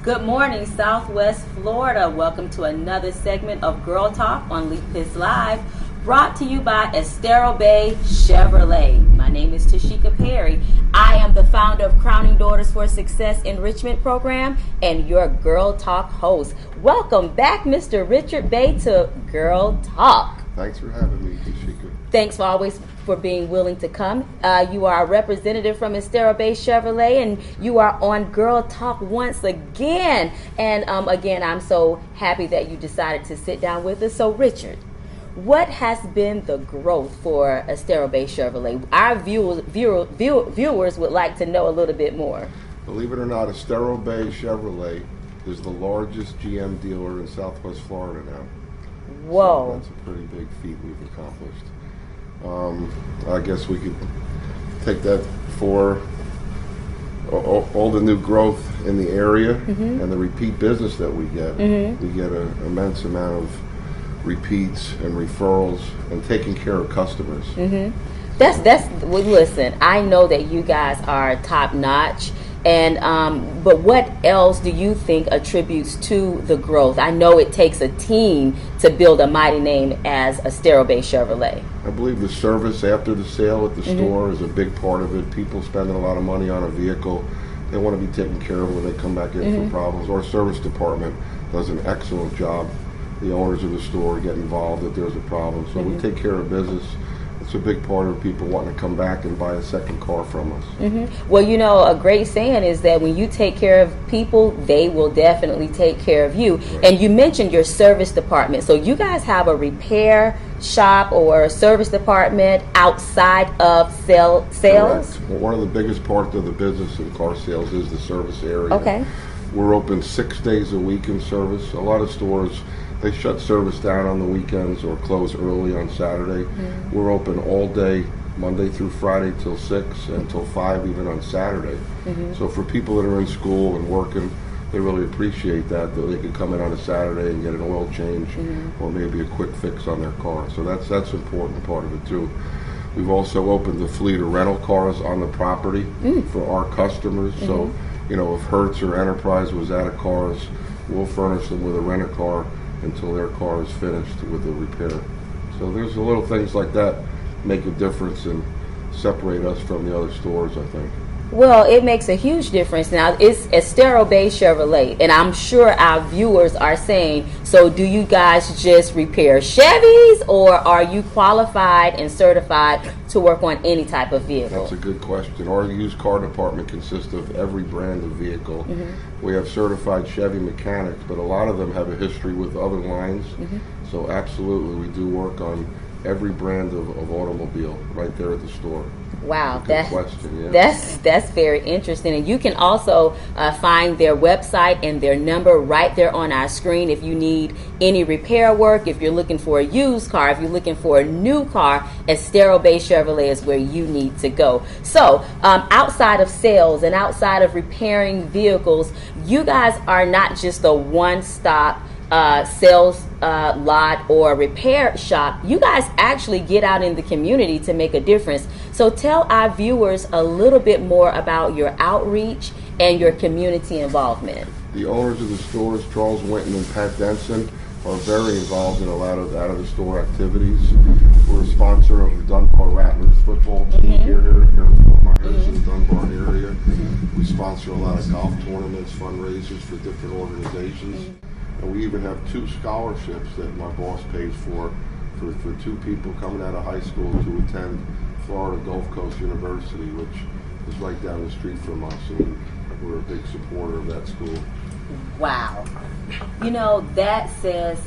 Good morning, Southwest Florida. Welcome to another segment of Girl Talk on Leap This Live, brought to you by Estero Bay Chevrolet. My name is TaSheekia Perry. I am the founder of Crowning Daughters for Success Enrichment Program and your Girl Talk host. Welcome back, Mr. Richard Bay, to Girl Talk. Thanks for having me, TaSheekia. Thanks for being willing to come. You are a representative from Estero Bay Chevrolet, and you are on Girl Talk once again. And again, I'm so happy that you decided to sit down with us. So, Richard, what has been the growth for Estero Bay Chevrolet? Our viewers would like to know a little bit more. Believe it or not, Estero Bay Chevrolet is the largest GM dealer in Southwest Florida now. Whoa. So that's a pretty big feat we've accomplished. I guess we could take that for all the new growth in the area and the repeat business that we get. We get an immense amount of repeats and referrals and taking care of customers. Listen, I know that you guys are top notch. And but what else do you think attributes to the growth? I know it takes a team to build a mighty name as Estero Bay Chevrolet. I believe the service after the sale at the store is a big part of it. People spending a lot of money on a vehicle, they want to be taken care of when they come back in for problems. Our service department does an excellent job. The owners of the store get involved if there's a problem. So we take care of business. It's a big part of people wanting to come back and buy a second car from us. Well, you know, a great saying is that when you take care of people, they will definitely take care of you. Right. And you mentioned your service department. So you guys have a repair shop or a service department outside of sales? Correct. Well, one of the biggest parts of the business in car sales is the service area. Okay. We're open 6 days a week in service. A lot of stores, they shut service down on the weekends or close early on Saturday. We're open all day, Monday through Friday till 6 and till 5 even on Saturday. So for people that are in school and working, they really appreciate that they can come in on a Saturday and get an oil change or maybe a quick fix on their car. So that's an important part of it too. We've also opened the fleet of rental cars on the property for our customers. So, you know, if Hertz or Enterprise was out of cars, we'll furnish them with a rent-a-car until their car is finished with the repair. So there's little things like that make a difference and separate us from the other stores, I think. Well, it makes a huge difference. Now, it's Estero Bay Chevrolet, and I'm sure our viewers are saying, so do you guys just repair Chevys, or are you qualified and certified to work on any type of vehicle? That's a good question. Our used car department consists of every brand of vehicle. We have certified Chevy mechanics, but a lot of them have a history with other lines. So absolutely, we do work on every brand of automobile right there at the store. Wow, Good question, yeah. That's very interesting. And you can also find their website and their number right there on our screen if you need any repair work, if you're looking for a used car, if you're looking for a new car, Estero Bay Chevrolet is where you need to go. So outside of sales and outside of repairing vehicles, you guys are not just a one-stop sales lot or repair shop. You guys actually get out in the community to make a difference. So tell our viewers a little bit more about your outreach and your community involvement. The owners of the stores, Charles Winton and Pat Denson, are very involved in a lot of out-of-the-store activities. We're a sponsor of the Dunbar Rattlers football team here in Fort Myers in the Dunbar area. We sponsor a lot of golf tournaments, fundraisers for different organizations. And we even have 2 scholarships that my boss pays for 2 people coming out of high school to attend Florida Gulf Coast University, which is right down the street from us, and we're a big supporter of that school. Wow. You know, that says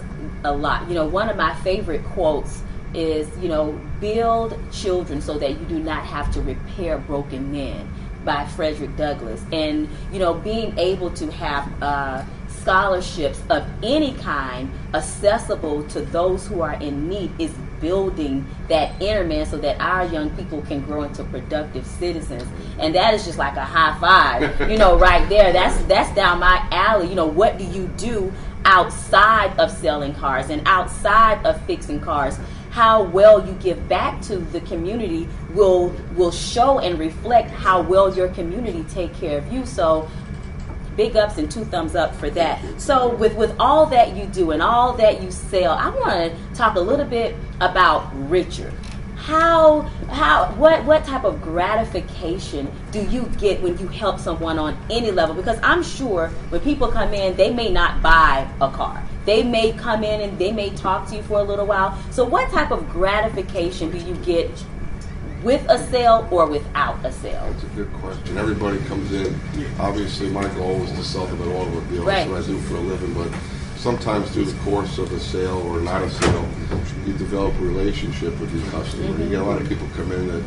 a lot. You know, one of my favorite quotes is, you know, build children so that you do not have to repair broken men, by Frederick Douglass. And, you know, being able to have scholarships of any kind accessible to those who are in need is building that inner man so that our young people can grow into productive citizens. And that is just like a high five, you know, right there. That's down my alley. You know, what do you do outside of selling cars and outside of fixing cars? How well you give back to the community will show and reflect how well your community take care of you. So big ups and 2 thumbs up for that. So with all that you do and all that you sell, I want to talk a little bit about Richard. What type of gratification do you get when you help someone on any level? Because I'm sure when people come in, they may not buy a car. They may come in and they may talk to you for a little while. So what type of gratification do you get with a sale or without a sale? That's a good question. Everybody comes in. Obviously, my goal is to sell them an automobile. Right. That's what I do for a living. But sometimes through the course of a sale or not a sale, you develop a relationship with your customer. You get a lot of people come in that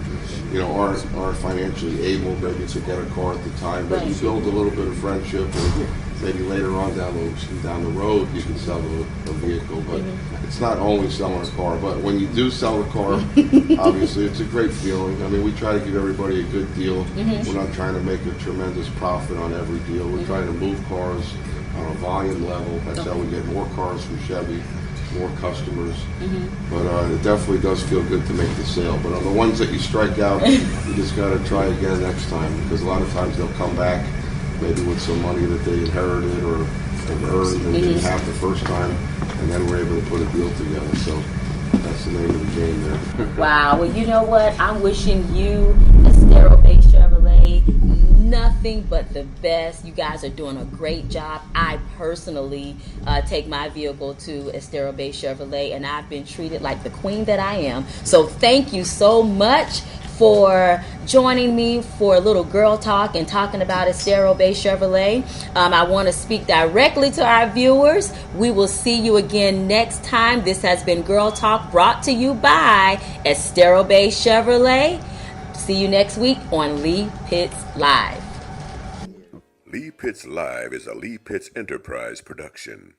aren't financially able maybe to get a car at the time, but you build a little bit of friendship, and maybe later on down the road you can sell a vehicle. But it's not only selling a car. But when you do sell a car, obviously it's a great feeling. I mean, we try to give everybody a good deal. We're not trying to make a tremendous profit on every deal. We're trying to move cars on a volume level. That's how we get more cars from Chevy, more customers. But it definitely does feel good to make the sale. But on the ones that you strike out, you just got to try again next time, because a lot of times they'll come back maybe with some money that they inherited or have earned and didn't have the first time, and then we're able to put a deal together. So that's the name of the game there. Wow. Well, you know what? I'm wishing you, Estero Bay Chevrolet, nothing but the best. You guys are doing a great job. I personally take my vehicle to Estero Bay Chevrolet, and I've been treated like the queen that I am. So thank you so much for joining me for a little girl talk and talking about Estero Bay Chevrolet. I want to speak directly to our viewers. We will see you again next time. This has been Girl Talk, brought to you by Estero Bay Chevrolet. See you next week on Lee Pitts Live. Lee Pitts Live is a Lee Pitts Enterprise production.